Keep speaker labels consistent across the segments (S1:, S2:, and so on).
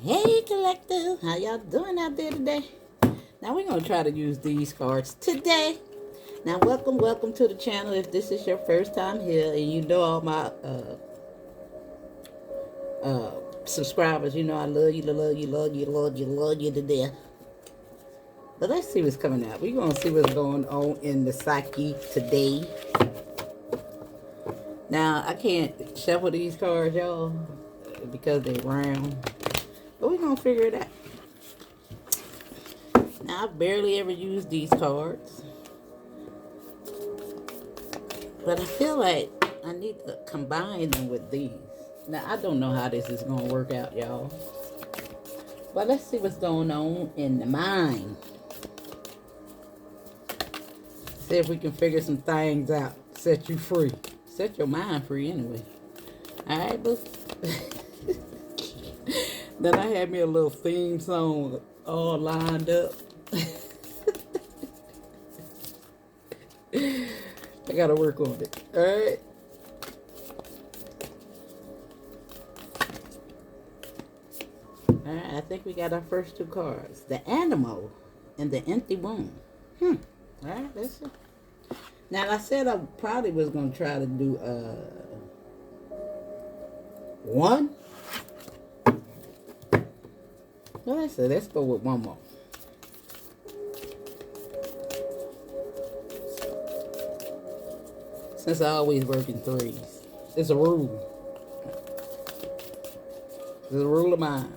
S1: Hey collective, how y'all doing out there today? Now we're gonna try to use these cards today. Now welcome to the channel. If this is your first time here and you know all my subscribers, you know I love you to death. But let's see what's coming out. We're gonna see what's going on in the psyche today. Now I can't shuffle these cards, y'all, because they're round. But we're gonna figure it out. Now I barely ever use these cards, but I feel like I need to combine them with these. Now I don't know how this is gonna work out, y'all. But let's see what's going on in the mind. See if we can figure some things out. Set you free. Set your mind free anyway. Alright, boo. Then I had me a little theme song all lined up. I gotta work on it. Alright. Alright, I think we got our first two cards. The animal and the empty room. Alright, let's see. Now I said I probably was gonna try to do one. Well, let's go with one more. Since I always work in threes. It's a rule. It's a rule of mine.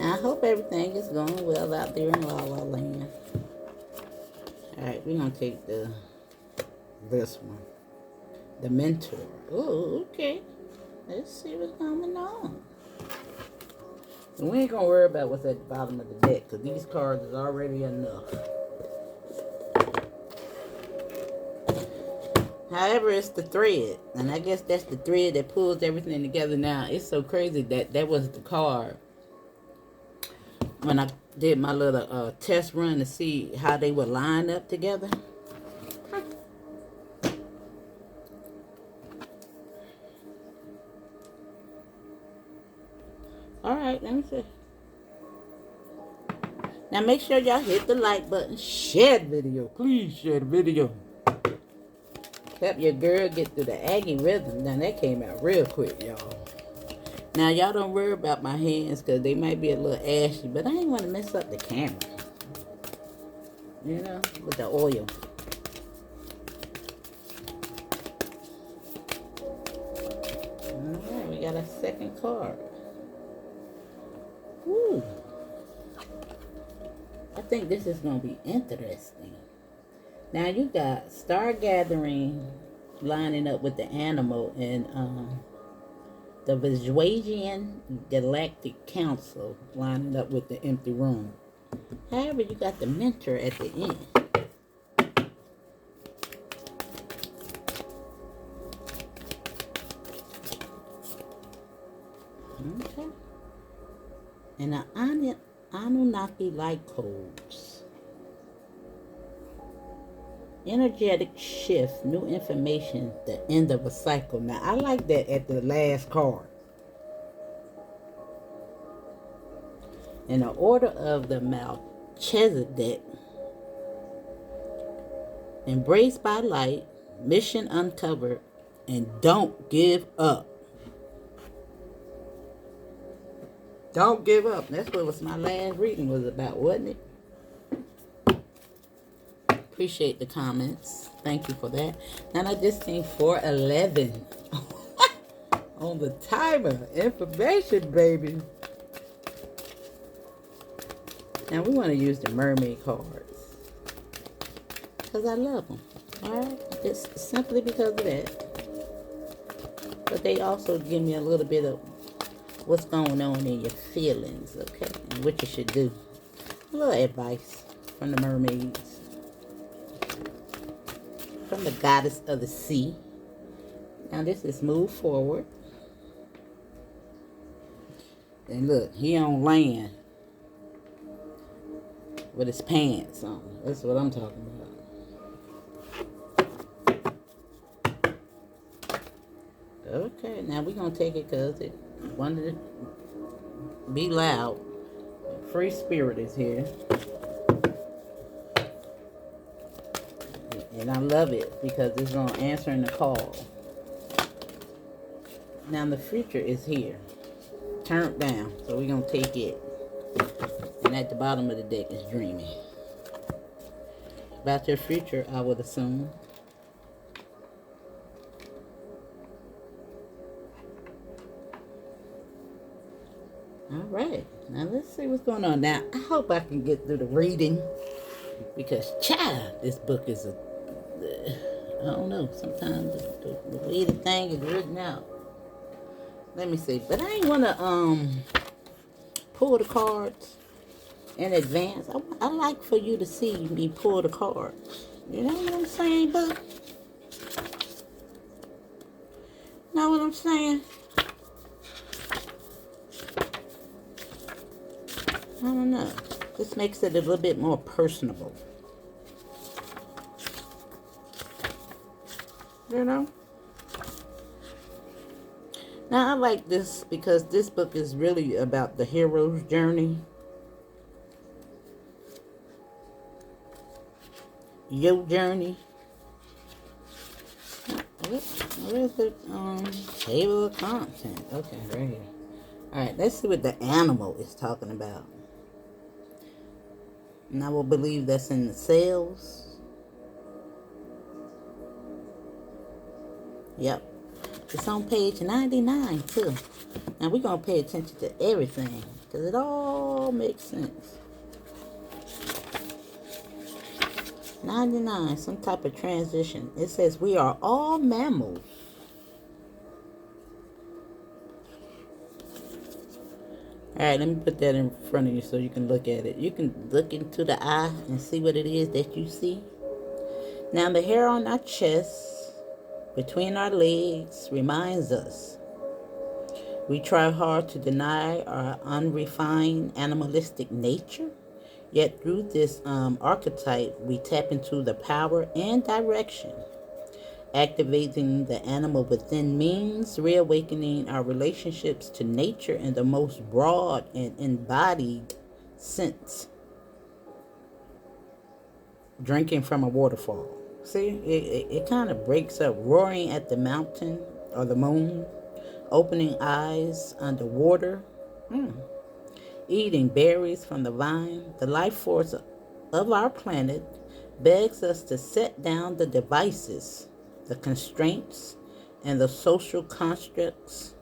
S1: Now, I hope everything is going well out there in La La Land. Alright, we're going to take this one. The mentor. Oh, okay. Let's see what's going on. And we ain't going to worry about what's at the bottom of the deck, because these cards is already enough. However, it's the thread. And I guess that's the thread that pulls everything together. Now, it's so crazy that was the card when I did my little test run to see how they would line up together. Alright, let me see. Now make sure y'all hit the like button. Share the video. Please share the video. Help your girl get through the Aggie rhythm. Now that came out real quick, y'all. Now y'all don't worry about my hands because they might be a little ashy, but I ain't want to mess up the camera. You know, with the oil. Alright, we got a second card. Ooh. I think this is going to be interesting. Now you got Star Gathering lining up with the animal and the Visuasian Galactic Council lining up with the empty room. However, you got the mentor at the end. Okay. And the Anunnaki light codes. Energetic shift, new information, the end of a cycle. Now, I like that at the last card. In the order of the Melchizedek, embraced by light, mission uncovered, and don't give up. Don't give up. That's what was my last reading was about, wasn't it? Appreciate the comments. Thank you for that. And I just seen 411 on the timer. Information, baby. Now we want to use the mermaid cards because I love them. Alright? Just simply because of that. But they also give me a little bit of what's going on in your feelings, okay? And what you should do. A little advice from the mermaids. From the goddess of the sea. Now this is move forward. And look, he on land with his pants on. That's what I'm talking about. Okay, now we're going to take it because it wanted to be loud. Free spirit is here. And I love it because it's going to answer in the call. Now the future is here. Turned down. So we're going to take it. And at the bottom of the deck is dreaming. About your future, I would assume. All right. Now let's see what's going on. Now, I hope I can get through the reading. Because, child, this book is I don't know. Sometimes the way the thing is written out. Let me see. But I ain't want to pull the cards in advance. I like for you to see me pull the cards. You know what I'm saying, bud? Know what I'm saying? I don't know. This makes it a little bit more personable. You know? Now, I like this because this book is really about the hero's journey. Your journey. Where is it? Table of content. Okay, right here. Alright, let's see what the animal is talking about. And I will believe that's in the cells. Yep. It's on page 99 too. Now we're going to pay attention to everything because it all makes sense. 99, some type of transition. It says we are all mammals. Alright, let me put that in front of you so you can look at it. You can look into the eye and see what it is that you see. Now the hair on our chest, between our legs, reminds us. We try hard to deny our unrefined animalistic nature. Yet through this archetype, we tap into the power and direction. Activating the animal within means reawakening our relationships to nature in the most broad and embodied sense. Drinking from a waterfall. See, it kind of breaks up. Roaring at the mountain or the moon. Opening eyes underwater. Eating berries from the vine. The life force of our planet begs us to set down the devices, the constraints, and the social constructs,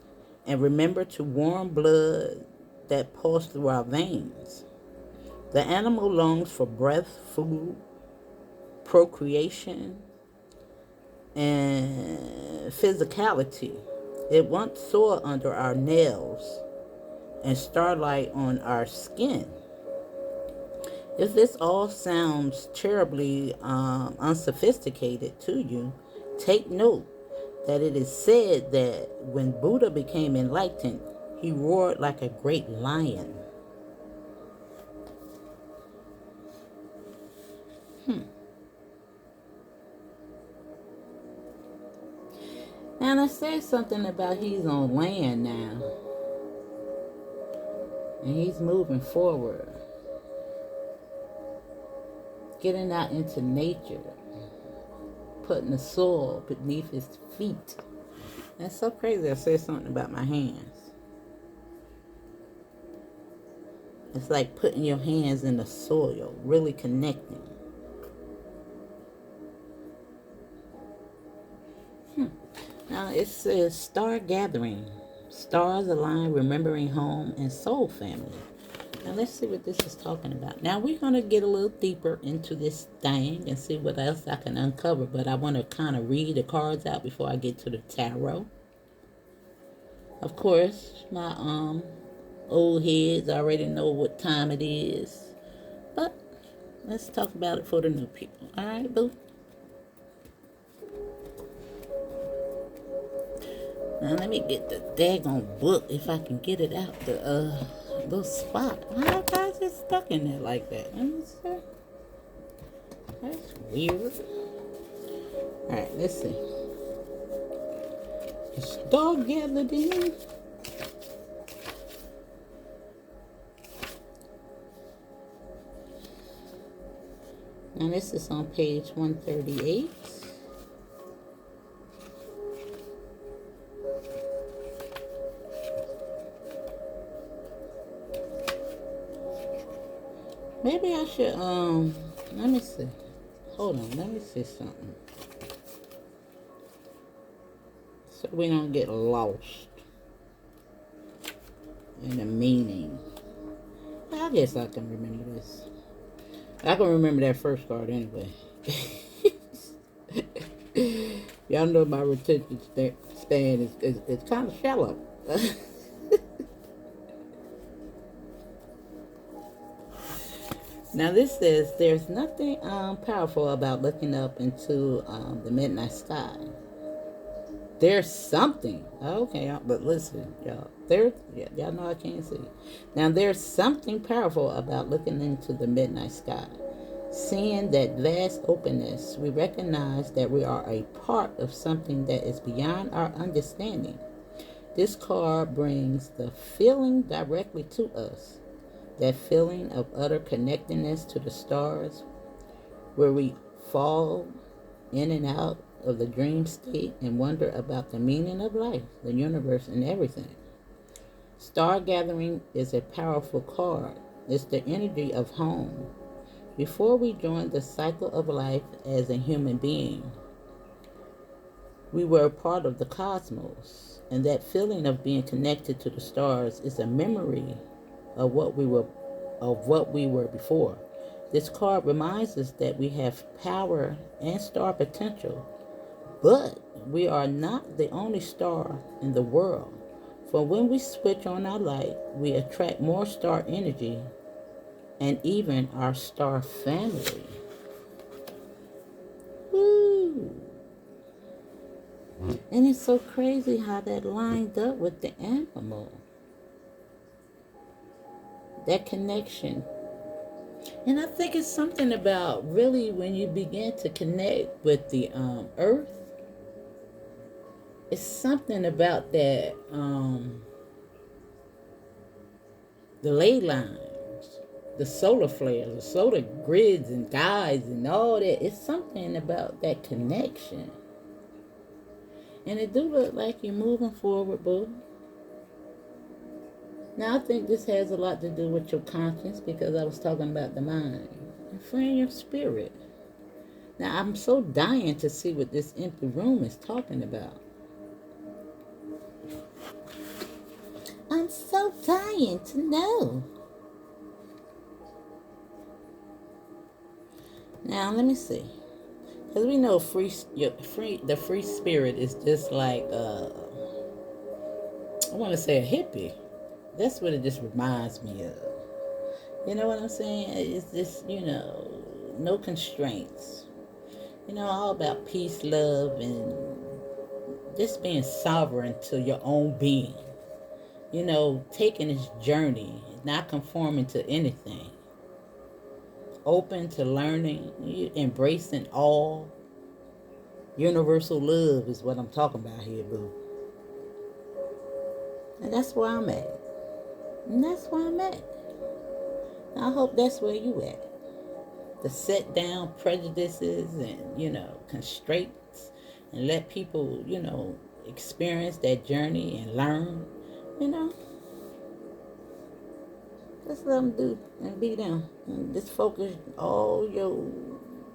S1: and remember to warm blood that pulses through our veins. The animal longs for breath, food, procreation, and physicality. It wants soil under our nails and starlight on our skin. If this all sounds terribly unsophisticated to you, take note that it is said that when Buddha became enlightened, he roared like a great lion. Now, it says something about he's on land now. And he's moving forward. Getting out into nature. Putting the soil beneath his feet. That's so crazy. I said something about my hands. It's like putting your hands in the soil. Really connecting. Now it says star gathering. Stars align, remembering home and soul family. Now let's see what this is talking about. Now we're going to get a little deeper into this thing and see what else I can uncover. But I want to kind of read the cards out before I get to the tarot. Of course, my old heads already know what time it is. But let's talk about it for the new people. All right, boo? Now let me get the daggone book if I can get it out the little spot. Why is it stuck in there like that? Let me see. That's weird. Alright, let's see. It's dog gathered in. Now this is on page 138. Maybe I should, let me see. Hold on, let me see something. So we don't get lost in the meaning. I guess I can remember this. I can remember that first card anyway. Y'all know my retention span is kind of shallow. Now this says, there's nothing powerful about looking up into the midnight sky. There's something. Okay, but listen, y'all. Y'all know I can't see. Now there's something powerful about looking into the midnight sky. Seeing that vast openness, we recognize that we are a part of something that is beyond our understanding. This card brings the feeling directly to us. That feeling of utter connectedness to the stars, where we fall in and out of the dream state and wonder about the meaning of life, the universe, and everything. Star gathering is a powerful card. It's the energy of home. Before we joined the cycle of life as a human being, we were a part of the cosmos, and that feeling of being connected to the stars is a memory of what we were before. This card reminds us that we have power and star potential, but we are not the only star in the world. For when we switch on our light, we attract more star energy and even our star family. Woo! And it's so crazy how that lined up with the animal. That connection. And I think it's something about really when you begin to connect with the earth, it's something about that, the ley lines, the solar flares, the solar grids and guides and all that. It's something about that connection. And it do look like you're moving forward, boo. Now, I think this has a lot to do with your conscience because I was talking about the mind and freeing your spirit. Now, I'm so dying to see what this empty room is talking about. I'm so dying to know. Now, let me see. Because we know the free spirit is just like, I want to say a hippie. That's what it just reminds me of. You know what I'm saying? It's just, no constraints. All about peace, love, and just being sovereign to your own being. Taking this journey, not conforming to anything. Open to learning, embracing all. Universal love is what I'm talking about here, boo. And that's where I'm at. And that's where I'm at. I hope that's where you at. To set down prejudices and, constraints and let people, experience that journey and learn, Just let them do and be them. And just focus all your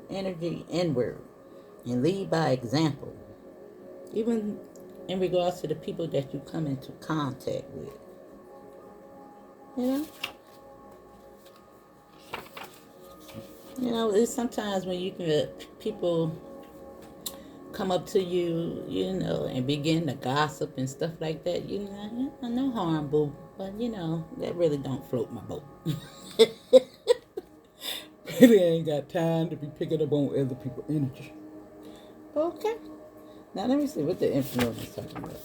S1: energy inward and lead by example. Even in regards to the people that you come into contact with. It's sometimes when you can people come up to you, and begin to gossip and stuff like that. No harm, boo, but that really don't float my boat. Really ain't got time to be picking up on other people's energy. Okay, now let me see what the influence is talking about.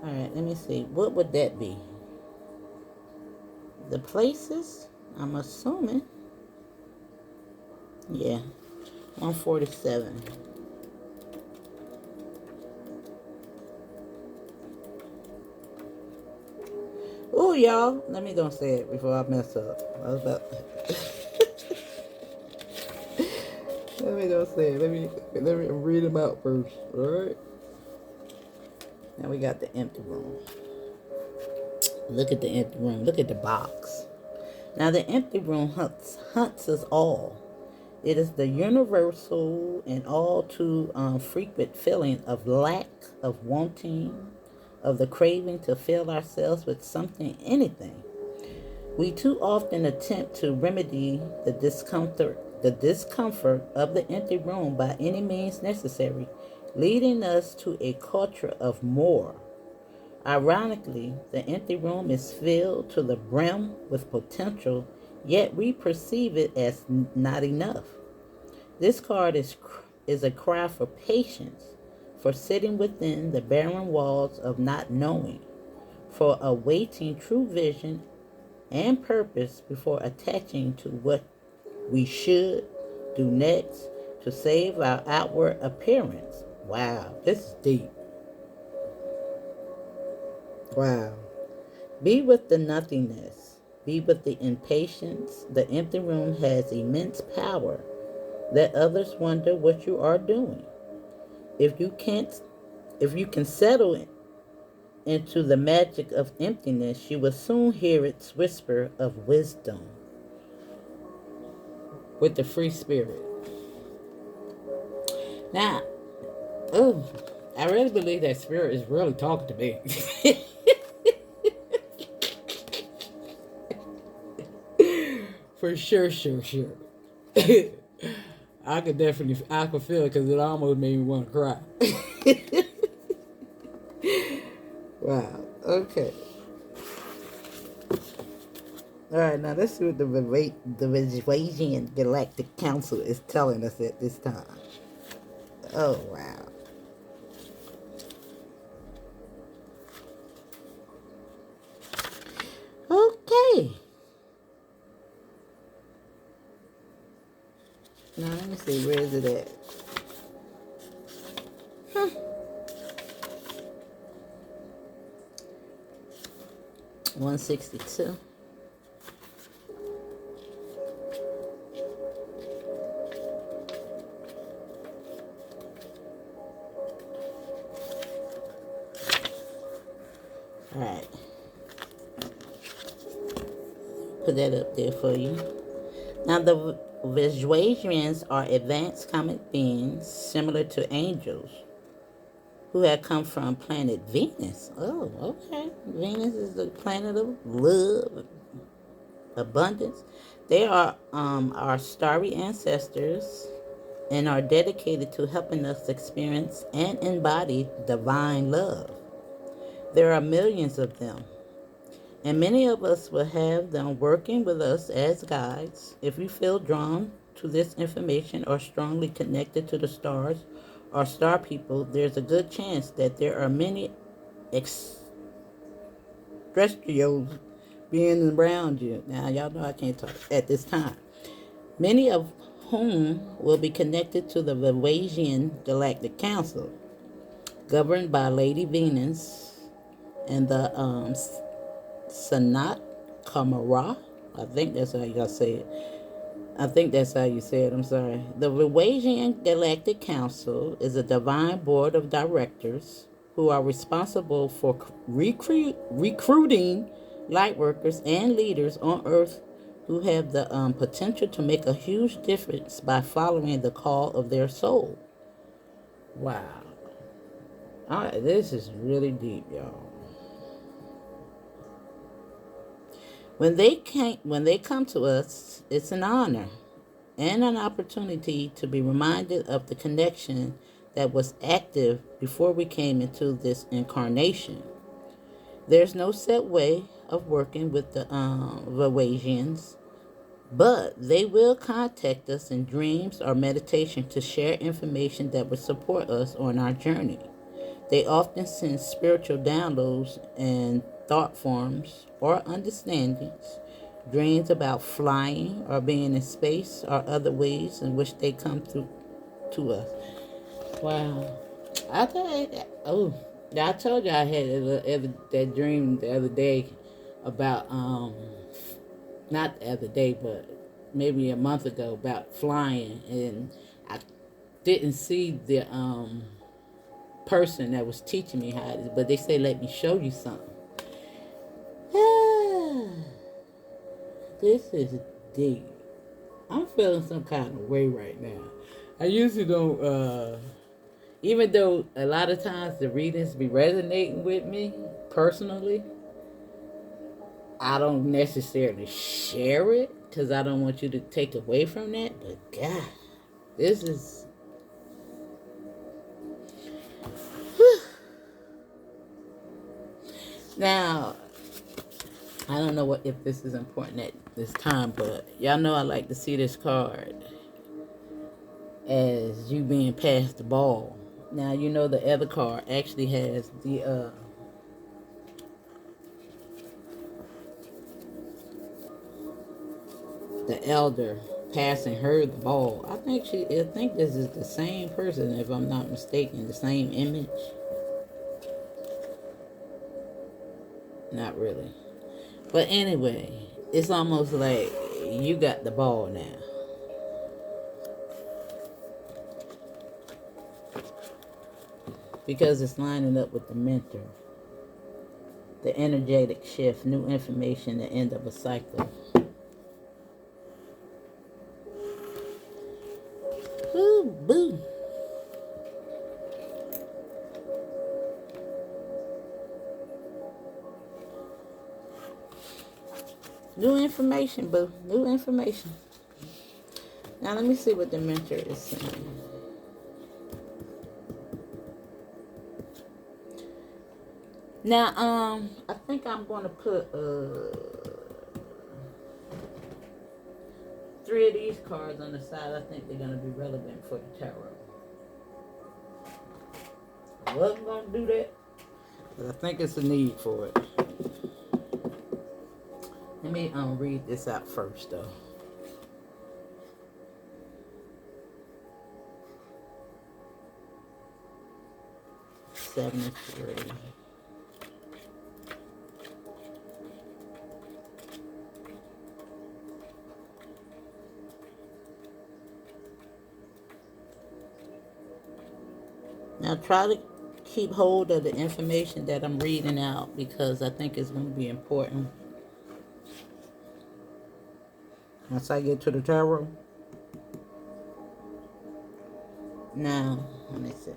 S1: All right, let me see. What would that be? The places? I'm assuming. Yeah, 147. Oh, y'all. Let me don't say it before I mess up. I was about. Let me don't say it. Let me read them out first. All right. Now we got the empty room. Look at the empty room. Look at the box. Now the empty room hunts us all. It is the universal and all too frequent feeling of lack, of wanting, of the craving to fill ourselves with something, anything. We too often attempt to remedy the discomfort of the empty room by any means necessary, leading us to a culture of more. Ironically, the empty room is filled to the brim with potential, yet we perceive it as not enough. This card is a cry for patience, for sitting within the barren walls of not knowing, for awaiting true vision and purpose before attaching to what we should do next to save our outward appearance. Wow, this is deep. Wow. Be with the nothingness. Be with the impatience. The empty room has immense power. Let others wonder what you are doing. If you can't, if you can settle into the magic of emptiness, you will soon hear its whisper of wisdom with the free spirit. Now, oh, I really believe that spirit is really talking to me. For sure, sure, sure. I could feel it because it almost made me want to cry. Wow. Okay. All right. Now let's see what the Visuasian Galactic Council is telling us at this time. Oh wow. Okay. Now let me see. Where is it at? 162. All right. Put that up there for you. Now, the Visuasians are advanced comet beings similar to angels who had come from planet Venus. Oh, okay. Venus is the planet of love, abundance. They are our starry ancestors and are dedicated to helping us experience and embody divine love. There are millions of them, and many of us will have them working with us as guides. If you feel drawn to this information or strongly connected to the stars or star people, there's a good chance that there are many extraterrestrials being around you. Now, y'all know I can't talk at this time. Many of whom will be connected to the Vivasian Galactic Council, governed by Lady Venus and the Sanat Kamara. I think that's how you gotta say it. I think that's how you say it. I'm sorry. The Vivasian Galactic Council is a divine board of directors who are responsible for recruiting light workers and leaders on Earth who have the potential to make a huge difference by following the call of their soul. Wow. All right, this is really deep, y'all. When they come to us, it's an honor and an opportunity to be reminded of the connection that was active before we came into this incarnation. There's no set way of working with the Vivasians, but they will contact us in dreams or meditation to share information that will support us on our journey. They often send spiritual downloads and thought forms or understandings, dreams about flying or being in space, or other ways in which they come through to us. Wow. I thought, oh, I told you I had that dream the other day about, not the other day, but maybe a month ago, about flying. And I didn't see the person that was teaching me how to, but they say, let me show you something. This is deep. I'm feeling some kind of way right now. I usually don't, even though a lot of times the readings be resonating with me personally, I don't necessarily share it because I don't want you to take away from that. But God, this is. Now, I don't know if this is important at this time, but y'all know I like to see this card as you being passed the ball. Now, you know the other card actually has the elder passing her the ball. I think this is the same person, if I'm not mistaken, the same image. Not really. But anyway, it's almost like you got the ball now. Because it's lining up with the mentor. The energetic shift, new information, the end of a cycle. Ooh, boo. New information, boo. New information. Now let me see what the mentor is saying. Now, I think I'm going to put 3 of these cards on the side. I think they're going to be relevant for the tarot. I wasn't going to do that, but I think it's a need for it. Let me read this out first, though. $73. Now try to keep hold of the information that I'm reading out because I think it's going to be important. Once I get to the tarot. Now, let me see.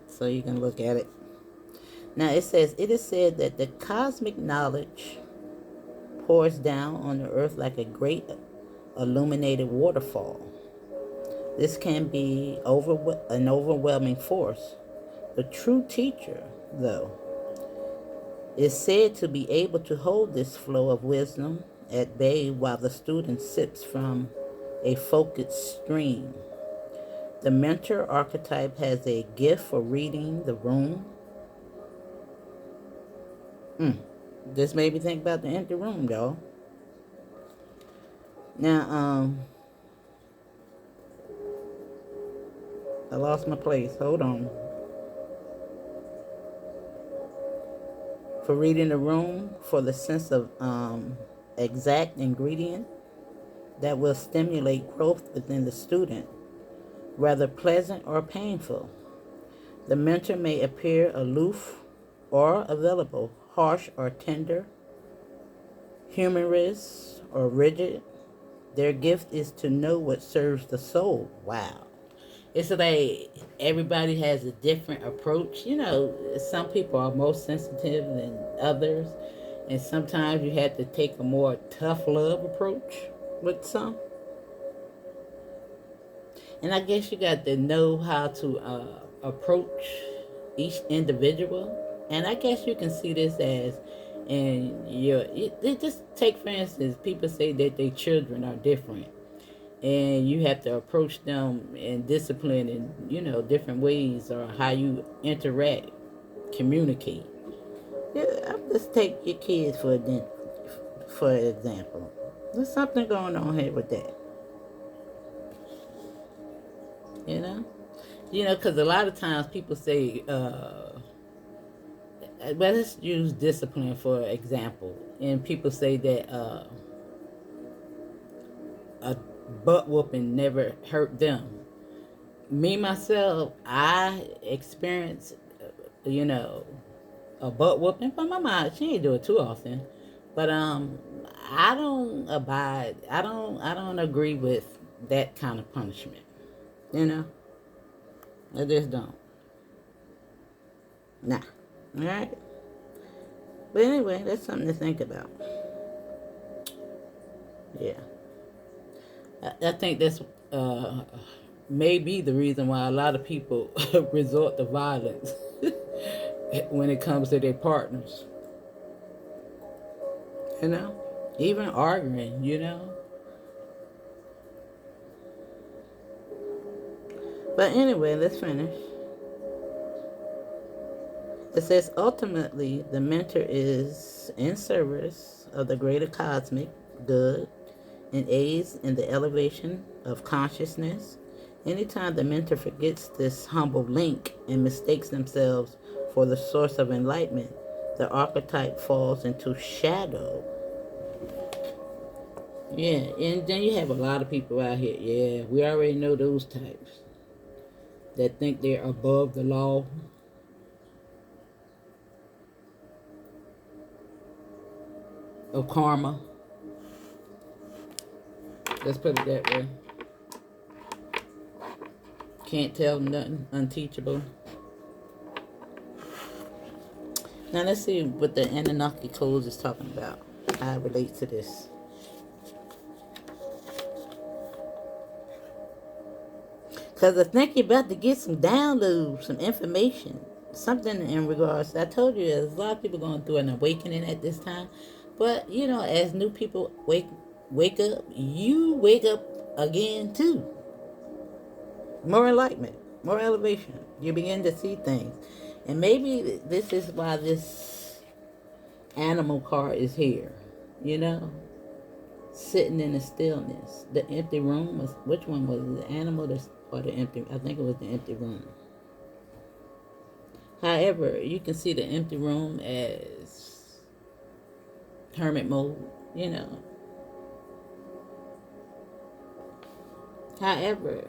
S1: So you can look at it. Now it says, it is said that the cosmic knowledge pours down on the earth like a great illuminated waterfall. This can be an overwhelming force. The true teacher, though, is said to be able to hold this flow of wisdom at bay while the student sips from a focused stream. The mentor archetype has a gift for reading the room. This made me think about the empty room, y'all. Now, I lost my place. Hold on. For reading the room, for the sense of exact ingredient that will stimulate growth within the student, whether pleasant or painful. The mentor may appear aloof or available, harsh or tender, humorous or rigid. Their gift is to know what serves the soul. Wow. It's like everybody has a different approach. You know, some people are more sensitive than others. And sometimes you have to take a more tough love approach with some. And I guess you got to know how to approach each individual. And I guess you can see this as, and just take for instance, people say that their children are different. and you have to approach them in discipline and different ways, or how you interact, communicate. Yeah, let's take your kids for example. There's something going on here with that. You know, because a lot of times people say, well, let's use discipline for example, and people say that a butt whooping never hurt them. Me myself, I experienced, you know, a butt whooping from my mom. She ain't do it too often, but I don't abide. I don't agree with that kind of punishment. You know, I just don't. Nah. All right. But anyway, that's something to think about. Yeah. I think that's may be the reason why a lot of people resort to violence when it comes to their partners. You know, even arguing. But anyway, let's finish. It says ultimately the mentor is in service of the greater cosmic good and aids in the elevation of consciousness. Anytime the mentor forgets this humble link and mistakes themselves for the source of enlightenment, the archetype falls into shadow. Yeah, and then you have a lot of people out here. Yeah, we already know those types that think they're above the law of karma. Let's put it that way. Can't tell nothing, unteachable. Now let's see what the Anunnaki codes is talking about. How it relates to this. Because I think you're about to get some downloads, some information, something in regards. I told you there's a lot of people going through an awakening at this time. But, as new people wake up, you wake up again too. More enlightenment, more elevation. You begin to see things. And maybe this is why this animal card is here, you know? Sitting in the stillness. The empty room was, which one was it? The animal or the empty? I think it was the empty room. However, you can see the empty room as hermit mode, you know. However,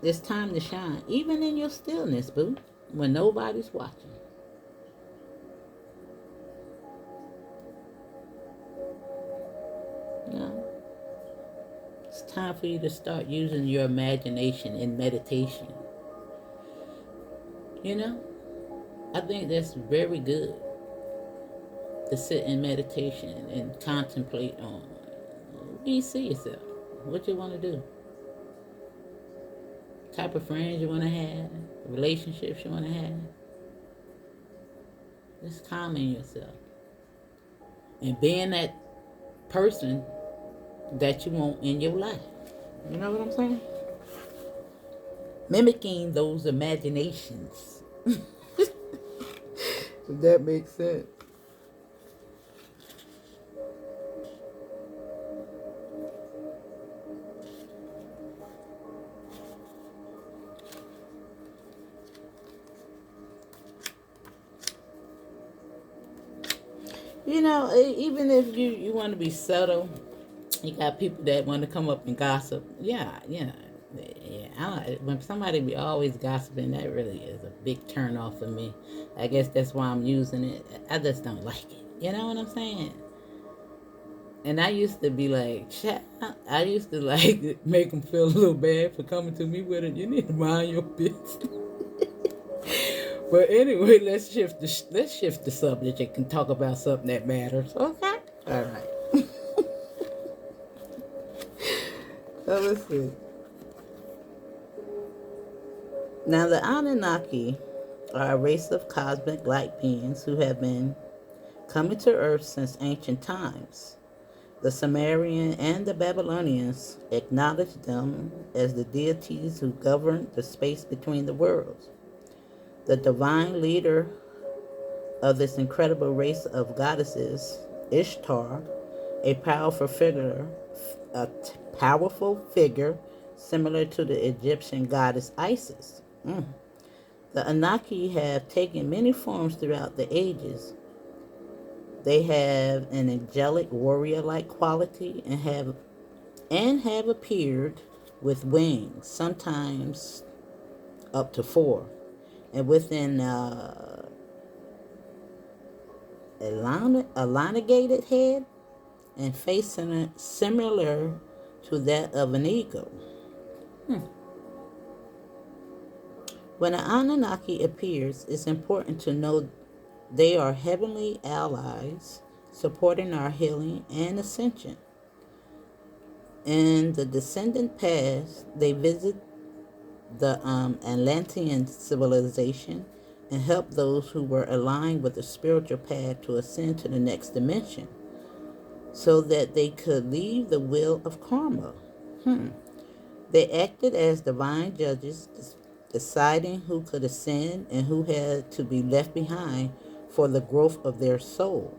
S1: it's time to shine, even in your stillness, boo, when nobody's watching. No. It's time for you to start using your imagination in meditation. You know? I think that's very good to sit in meditation and contemplate on where you see yourself, what you want to do, type of friends you want to have, relationships you want to have. Just calming yourself and being that person that you want in your life. You know what I'm saying? Mimicking those imaginations. If that makes sense. Even if you want to be subtle, you got people that want to come up and gossip. Yeah. When somebody be always gossiping, that really is a big turn off for me. I guess that's why I'm using it. I just don't like it. You know what I'm saying? And I used to be like, I used to like make them feel a little bad for coming to me with it. You need to mind your business. But anyway, let's shift the subject and can talk about something that matters. Okay. All right. So let's see. Now the Anunnaki are a race of cosmic light beings who have been coming to Earth since ancient times. The Sumerian and the Babylonians acknowledged them as the deities who governed the space between the worlds. The divine leader of this incredible race of goddesses, Ishtar, a a powerful figure similar to the Egyptian goddess Isis. The Anunnaki have taken many forms throughout the ages. They have an angelic warrior-like quality and have appeared with wings, sometimes up to 4, and with an elongated head and face similar to that of an eagle. When an Anunnaki appears, it's important to know they are heavenly allies supporting our healing and ascension. In the descendant past, they visit the Atlantean civilization and help those who were aligned with the spiritual path to ascend to the next dimension so that they could leave the wheel of karma. They acted as divine judges, deciding who could ascend and who had to be left behind for the growth of their soul.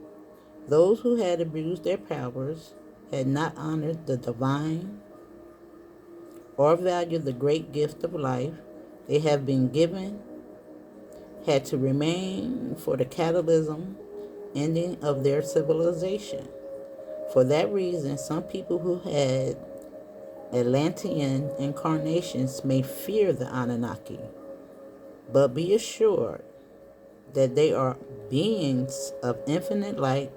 S1: Those who had abused their powers, had not honored the divine, or valued the great gift of life they have been given, had to remain for the cataclysm ending of their civilization. For that reason, some people who had Atlantean incarnations may fear the Anunnaki, but be assured that they are beings of infinite light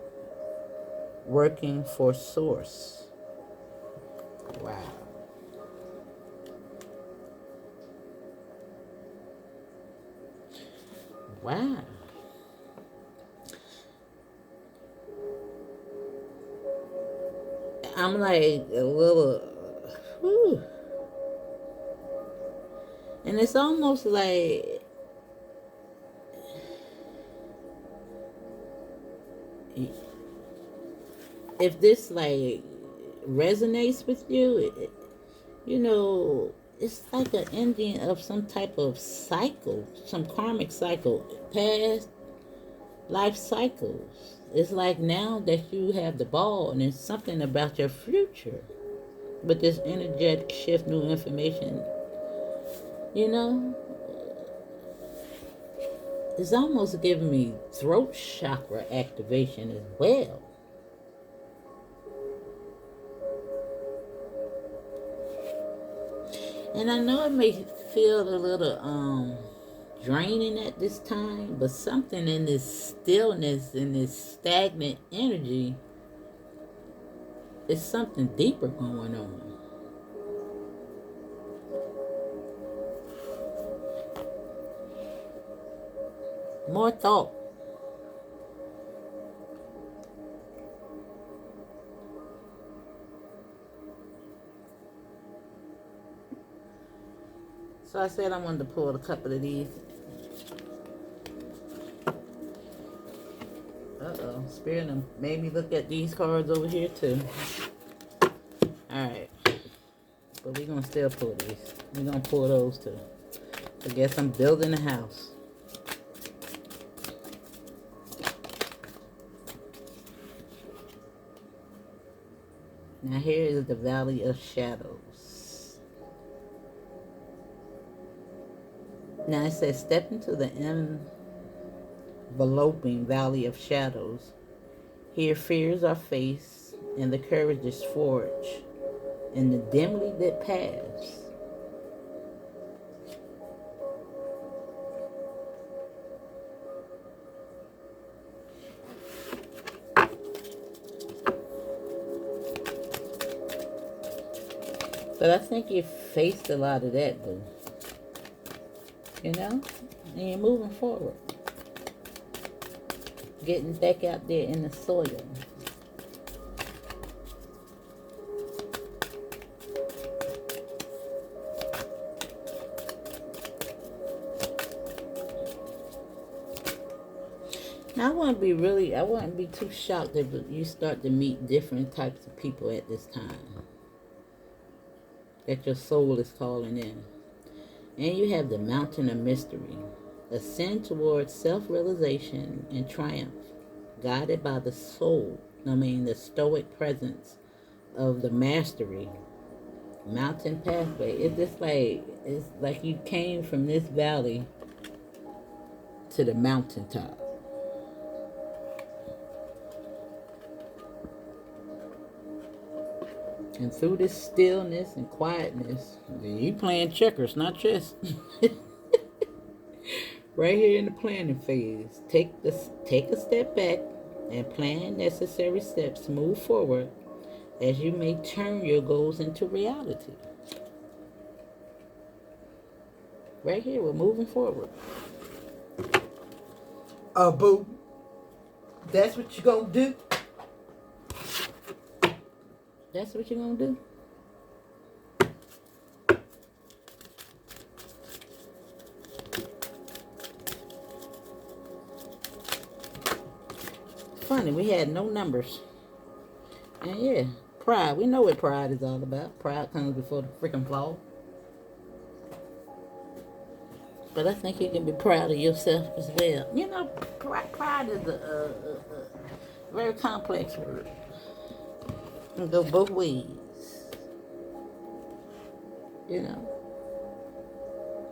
S1: working for Source. Wow. Wow. I'm like a little, whew. And it's almost like if this like resonates with you, it's like an ending of some type of cycle, some karmic cycle, past life cycles. It's like now that you have the ball and it's something about your future. But this energetic shift, new information, you know, it's almost giving me throat chakra activation as well. And I know it may feel a little draining at this time, but something in this stillness, in this stagnant energy, is something deeper going on. More thought. So I said I wanted to pull a couple of these. Spirit made me look at these cards over here too. Alright. But we're going to still pull these. We're going to pull those too. I guess I'm building a house. Now here is the Valley of Shadows. Now it says, step into the enveloping Valley of Shadows. Here fears are faced and the courage is forged in the dimly lit paths. But I think you faced a lot of that, boo. And you're moving forward. Getting back out there in the soil. Now, I wouldn't be too shocked if you start to meet different types of people at this time that your soul is calling in. And you have the mountain of mystery, ascend towards self-realization and triumph, guided by the soul, the stoic presence of the mastery. Mountain pathway. It's like you came from this valley to the mountaintop. And through this stillness and quietness, you playing checkers, not chess. Right here in the planning phase, take a step back and plan necessary steps to move forward as you may turn your goals into reality. Right here, we're moving forward. Boo. That's what you're gonna do? That's what you're gonna do? Funny, we had no numbers. And yeah, pride. We know what pride is all about. Pride comes before the freaking fall. But I think you can be proud of yourself as well. You know, pride is a very complex word. It can go both ways. You know,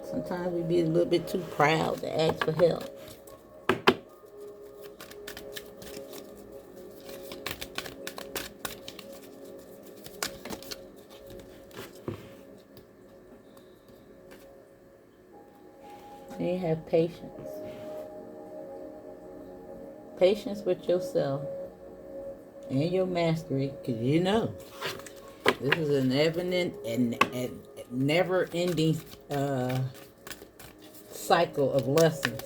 S1: sometimes we be a little bit too proud to ask for help. And you have patience. Patience with yourself and your mastery, because you know this is an evident and never-ending cycle of lessons.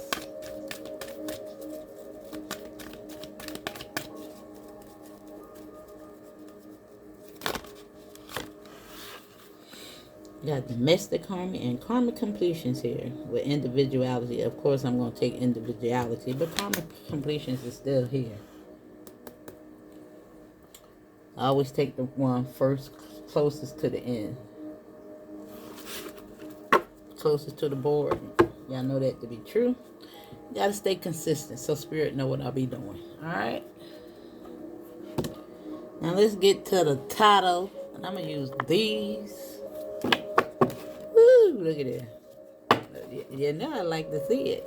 S1: You got domestic harmony and karmic completions here with individuality. Of course, I'm going to take individuality, but karmic completions is still here. I always take the one first, closest to the end. Closest to the board. Y'all know that to be true. You got to stay consistent so Spirit know what I'll be doing. Alright? Now let's get to the title. And I'm going to use these. Woo! Look at that. You know I like to see it.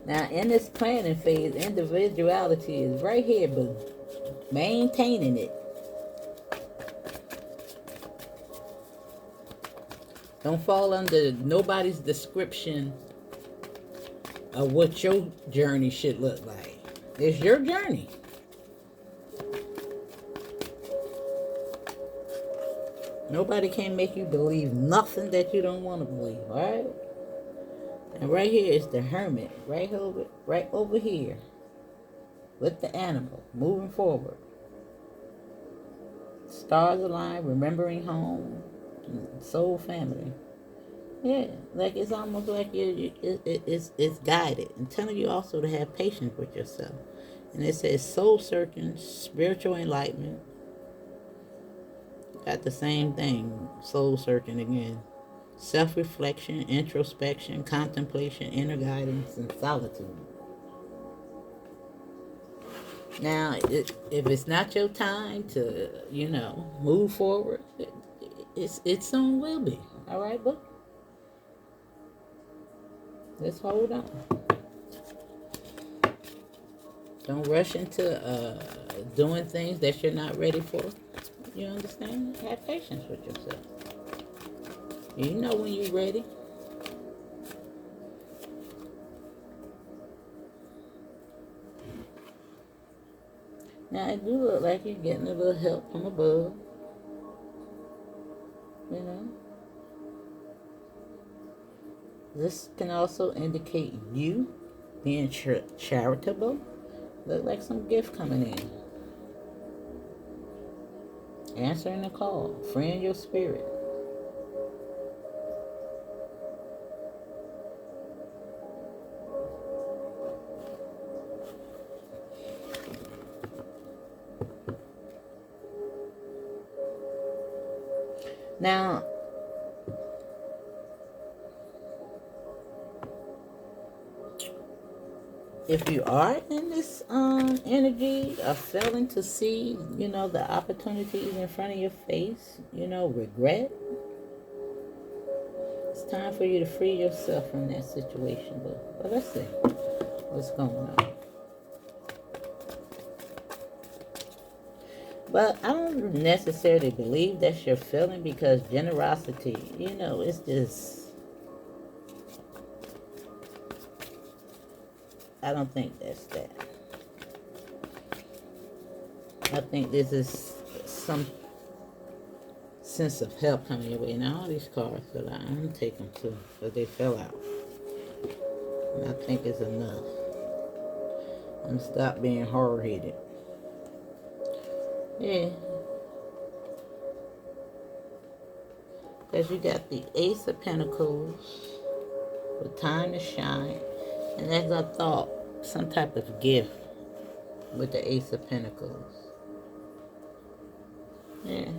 S1: Now, in this planning phase, individuality is right here, boo. Maintaining it. Don't fall under nobody's description of what your journey should look like. It's your journey. Nobody can make you believe nothing that you don't want to believe, alright? And right here is the hermit, right over here, with the animal, moving forward. Stars align, remembering home, soul family. Yeah, like it's almost like it's guided. And telling you also to have patience with yourself. And it says soul searching, spiritual enlightenment. Got the same thing, soul searching again. Self-reflection, introspection, contemplation, inner guidance, and solitude. Now, if it's not your time to, move forward, it soon will be. All right, book? Let's hold on. Don't rush into doing things that you're not ready for. You understand? Have patience with yourself. You know when you're ready. Now, it do look like you're getting a little help from above. You know. This can also indicate you being charitable. Look like some gift coming in. Answering the call. Freeing your spirit. Now, if you are in this energy of failing to see, the opportunities in front of your face, regret, it's time for you to free yourself from that situation. But let's see what's going on. But I don't necessarily believe that's your feeling, because generosity, it's just, I don't think that's that. I think this is some sense of help coming your way. Now, all these cards fell out. I'm going to take them too, but they fell out. And I think it's enough. I'm going to stop being hard-headed. Yeah. Because you got the Ace of Pentacles with time to shine. And as I thought, some type of gift with the Ace of Pentacles. Yeah.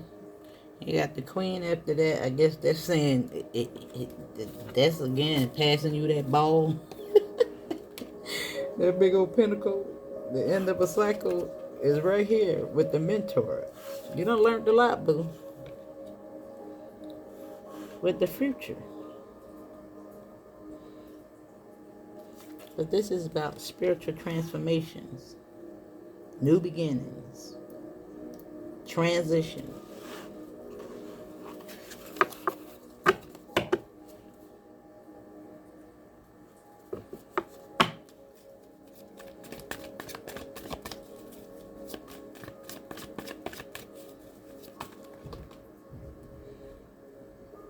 S1: You got the Queen after that. I guess they're saying that's again passing you that ball. That big old pentacle. The end of a cycle is right here with the Mentor. You done learned a lot, boo. With the future. But this is about spiritual transformations, new beginnings, transition.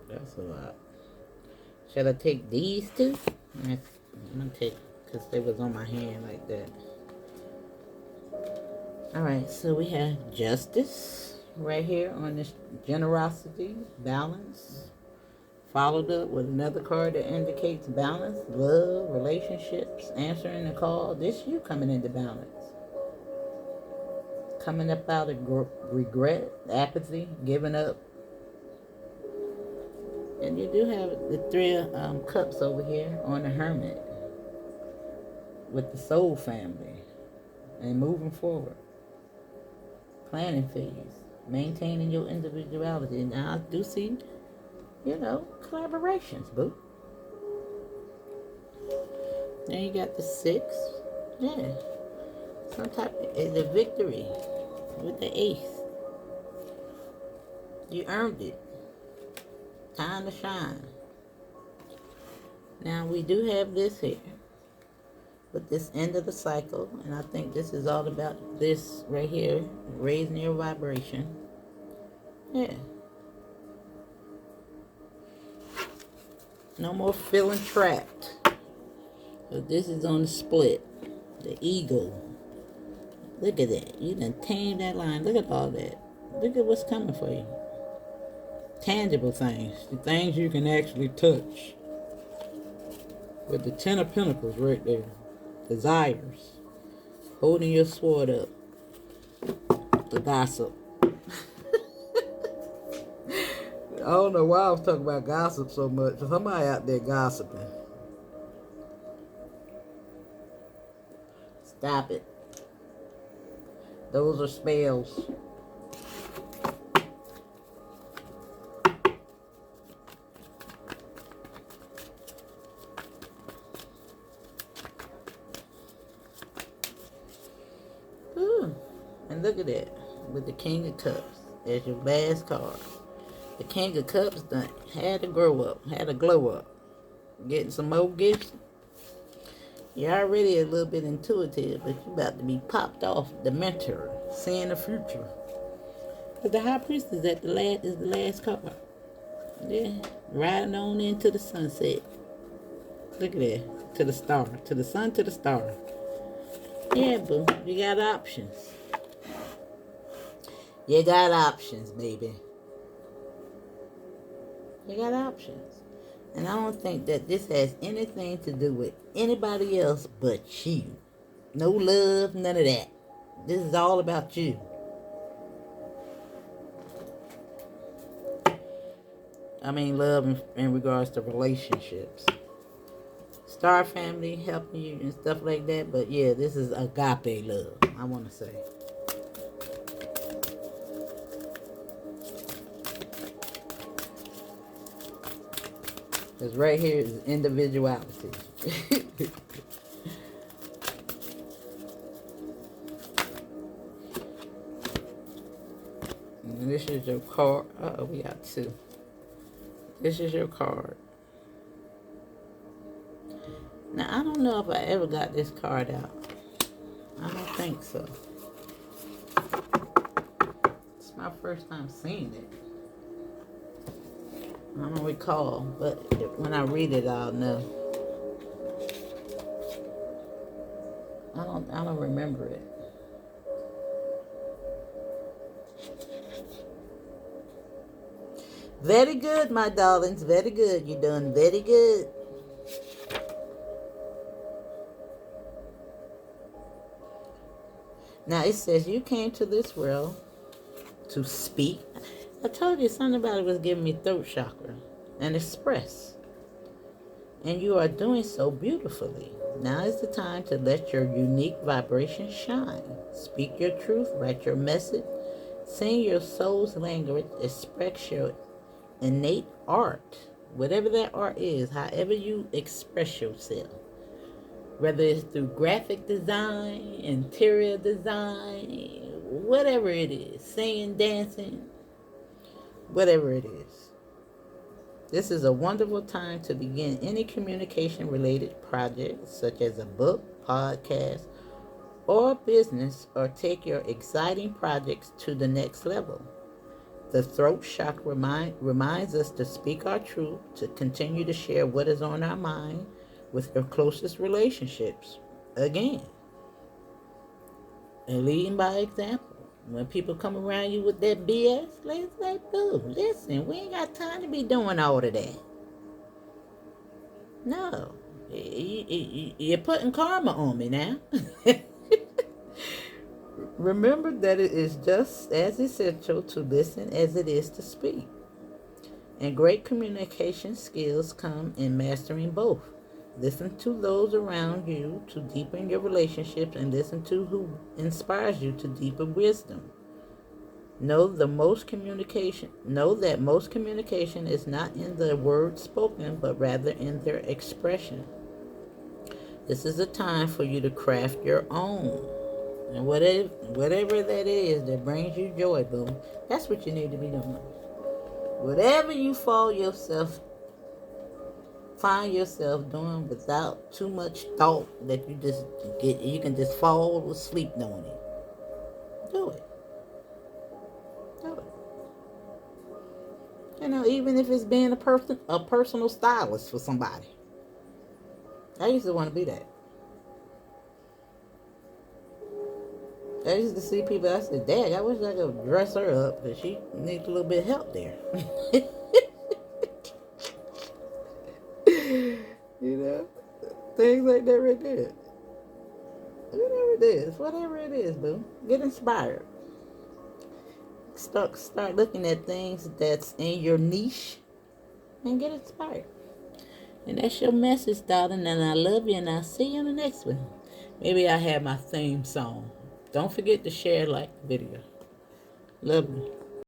S1: That's a lot. Should I take these two? I'm going to take, because they was on my hand like that. Alright, so we have justice right here on this generosity, balance. Followed up with another card that indicates balance, love, relationships, answering the call. This you coming into balance. Coming up out of regret, apathy, giving up. And you do have the Three of Cups over here on the Hermit with the Soul Family and moving forward. Planning phase, maintaining your individuality. Now I do see, collaborations, boo. Then you got the 6. Yeah. Some type of the victory with the Ace. You earned it. Time to shine. Now we do have this here. With this end of the cycle. And I think this is all about this right here. Raising your vibration. Yeah. No more feeling trapped. But this is on the split. The ego. Look at that. You done tamed that line. Look at all that. Look at what's coming for you. Tangible things. The things you can actually touch. With the 10 of Pentacles right there. Desires. Holding your sword up. The gossip. I don't know why I was talking about gossip so much. Somebody out there gossiping. Stop it. Those are spells. Ooh. And look at that. With the King of Cups as your last card. The King of Cups done had to grow up, had to glow up. Getting some more gifts. You're already a little bit intuitive, but you're about to be popped off. The Mentor, seeing the future. Because the High Priestess is the last card. Yeah, riding on into the sunset. Look at that, to the star, to the sun, to the star. Yeah, boo, you got options. You got options, baby. You got options. And I don't think that this has anything to do with anybody else but you. No love, none of that. This is all about you. I mean, love in regards to relationships. Star family helping you and stuff like that. But yeah, this is agape love, I want to say. Because right here is individuality. And this is your card. Uh-oh, we got two. This is your card. Now, I don't know if I ever got this card out. I don't think so. It's my first time seeing it. I don't recall, but when I read it, I'll know. I don't remember it. Very good, my darlings. Very good. You're doing very good. Now it says you came to this world to speak. I told you something about it was giving me throat chakra and express. And you are doing so beautifully. Now is the time to let your unique vibration shine. Speak your truth, write your message, sing your soul's language, express your innate art, whatever that art is, however you express yourself. Whether it's through graphic design, interior design, whatever it is, singing, dancing, whatever it is. This is a wonderful time to begin any communication-related project, such as a book, podcast, or business, or take your exciting projects to the next level. The throat chakra reminds us to speak our truth, to continue to share what is on our mind with your closest relationships. Again, and leading by example. When people come around you with that BS, let's like, boo, listen, we ain't got time to be doing all of that. No. You're putting karma on me now. Remember that it is just as essential to listen as it is to speak. And great communication skills come in mastering both. Listen to those around you to deepen your relationships, and listen to who inspires you to deeper wisdom. Know that most communication is not in the words spoken, but rather in their expression. This is a time for you to craft your own. And whatever that is that brings you joy, boo, that's what you need to be doing. Whatever you find yourself doing without too much thought, that you can just fall asleep doing it. Do it. Do it. You know, even if it's being a personal stylist for somebody. I used to want to be that. I used to see people, I said, Dad, I wish I could dress her up, but she needs a little bit of help there. You know? Things like that right there. Whatever it is, boo. Get inspired. Start looking at things that's in your niche and get inspired. And that's your message, darling. And I love you, and I'll see you in the next one. Maybe I have my theme song. Don't forget to share, like the video. Love you.